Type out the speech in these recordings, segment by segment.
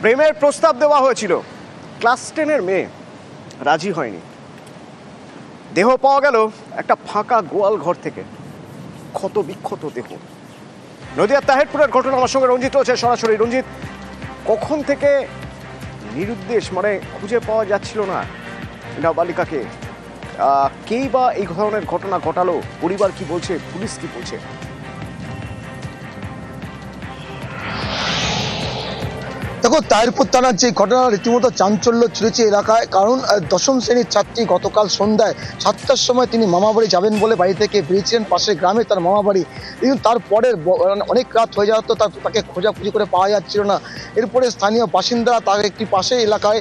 প্রেমের প্রস্তাব দেওয়া হয়েছিল, ক্লাস 10-এর মেয়ে রাজি হয়নি। দেহ পাওয়া গেল একটা ফাঁকা গোয়াল ঘর থেকে, ক্ষত বিক্ষত দেহ। নদিয়ার তাহেরপুরের ঘটনা, আমার সঙ্গে রঞ্জিত রয়েছে সরাসরি। রঞ্জিত, কখন থেকে নিরুদ্দেশ, মানে খুঁজে পাওয়া যাচ্ছিল না নাবালিকাকে, কেই বা এই ধরনের ঘটনা ঘটালো? পরিবার কি বলছে, পুলিশ কি বলছে? দেখো, তাহিরপুর থানার যে ঘটনা, রীতিমতো চাঞ্চল্য ছড়িয়েছে এলাকায়। কারণ দশম শ্রেণীর ছাত্রী গতকাল সন্ধ্যায় 7টার সময় তিনি মামাবাড়ি যাবেন বলে বাড়ি থেকে বেরিয়েছিলেন, পাশের গ্রামে তার মামাবাড়ি। কিন্তু তারপরের অনেক রাত হয়ে যাওয়ার তো তাকে খোঁজাখুঁজি করে পাওয়া যাচ্ছিল না। এরপরে স্থানীয় বাসিন্দারা তার একটি পাশে এলাকায়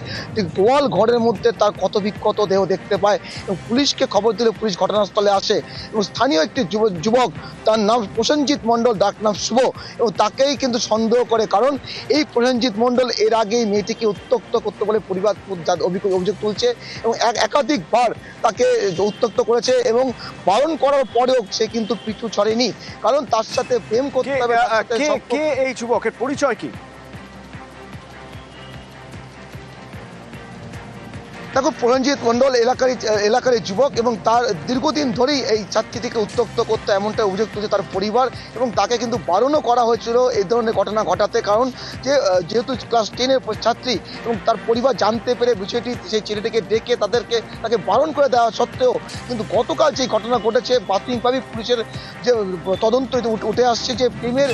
গোয়াল ঘরের মধ্যে তার ক্ষত বিক্ষত দেহ দেখতে পায় এবং পুলিশকে খবর দিলে পুলিশ ঘটনাস্থলে আসে এবং স্থানীয় একটি যুবক, তার নাম প্রসেনজিৎ মণ্ডল, ডাক নাম শুভ, এবং তাকেই কিন্তু সন্দেহ করে। কারণ এই প্রসেনজিৎ মণ্ডল এর আগেই মেয়েটিকে উত্ত্যক্ত করতে বলে পরিবার অভিযোগ তুলছে এবং একাধিকবার তাকে উত্ত্যক্ত করেছে এবং বারণ করার পরেও সে কিন্তু পিছু ছাড়েনি। কারণ তার সাথে প্রেম করতে হবে। কে এই যুবকের পরিচয় কি? দেখো, প্রসেনজিৎ মণ্ডল এলাকারই যুবক এবং তার দীর্ঘদিন ধরেই এই ছাত্রীটিকে উত্ত্যক্ত করতে এমনটা অভিযোগ তুলছে তার পরিবার, এবং তাকে কিন্তু বারণও করা হয়েছিল এই ধরনের ঘটনা ঘটাতে। কারণ যেহেতু ক্লাস 10-এর ছাত্রী এবং তার পরিবার জানতে পেরে বিষয়টি সেই ছেলেটিকে ডেকে তাকে বারণ করে দেওয়া সত্ত্বেও কিন্তু গতকাল যে ঘটনা ঘটেছে, প্রাথমিকভাবে পুলিশের যে তদন্ত উঠে আসছে যে প্রেমের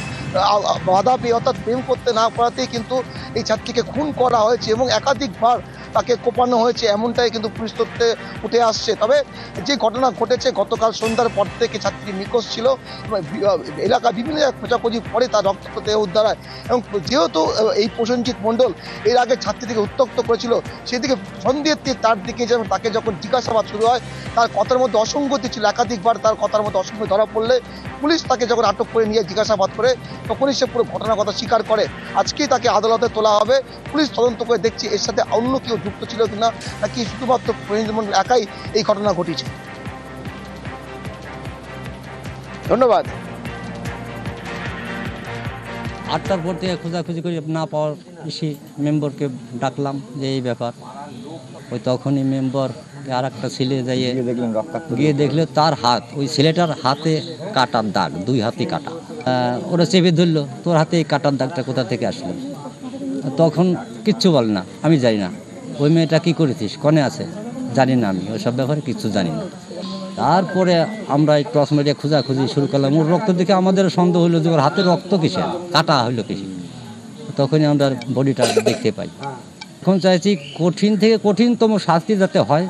বাধা পেয়ে, অর্থাৎ প্রেম করতে না পারাতেই কিন্তু এই ছাত্রীকে খুন করা হয়েছে এবং একাধিকবার তাকে কোপানো হয়েছে, এমনটাই কিন্তু পুলিশ তথ্যে উঠে আসছে। তবে যে ঘটনা ঘটেছে, গতকাল সন্ধ্যার পর থেকে ছাত্রী নিখোঁজ ছিল এবং এলাকা বিভিন্ন জায়গায় খোঁজাখুঁজি পরে তার রক্তাক্ত দেহ উদ্ধার হয়। এবং যেহেতু এই প্রসেনজিৎ মণ্ডল এর আগে ছাত্রীটিকে উত্ত্যক্ত করেছিল, সেদিকে সন্দেহের তার দিকে যেমন তাকে যখন জিজ্ঞাসাবাদ শুরু হয়, তার কথার মধ্যে অসঙ্গতি ছিল। একাধিকবার তার কথার মধ্যে অসঙ্গতি ধরা পড়লে পুলিশ তাকে যখন আটক করে নিয়ে জিজ্ঞাসাবাদ করে, তখনই সে পুরো ঘটনার কথা স্বীকার করে। আজকেই তাকে আদালতে তোলা হবে। পুলিশ তদন্ত করে দেখছে এর সাথে অন্য কেউ যুক্ত ছিল কিনা, নাকি শুধুমাত্র প্রসেনজিৎ মণ্ডল একাই এই ঘটনা ঘটিয়েছে। ধন্যবাদ। 8টার পর থেকে খোঁজাখুঁজি করে না পাওয়ার এসে মেম্বারকে ডাকলাম যে এই ব্যাপার। ওই তখনই মেম্বার আর একটা ছেলে গিয়ে দেখলো তার হাত, ওই ছেলেটার হাতে কাটার দাগ, 2 হাতে কাটা। ওরা চেপে ধরলো, তোর হাতে এই কাটার দাগটা কোথা থেকে আসলো? তখন কিচ্ছু বলে না, আমি জানি না। ওই মেয়েটা কী করেছিস, কনে আছে, জানি না, আমি ওইসব ব্যাপারে কিচ্ছু জানি না। তারপরে আমরা এই টর্চ মিডিয়া খোঁজাখুঁজি শুরু করলাম। ওর রক্ত দেখে আমাদের সন্দেহ হলো যে ওর হাতে রক্ত কিসে, কাটা হইলো কিসে। তখনই আমরা বডিটা দেখতে পাই। এখন চাইছি কঠিন থেকে কঠিনতম শাস্তি যাতে হয়,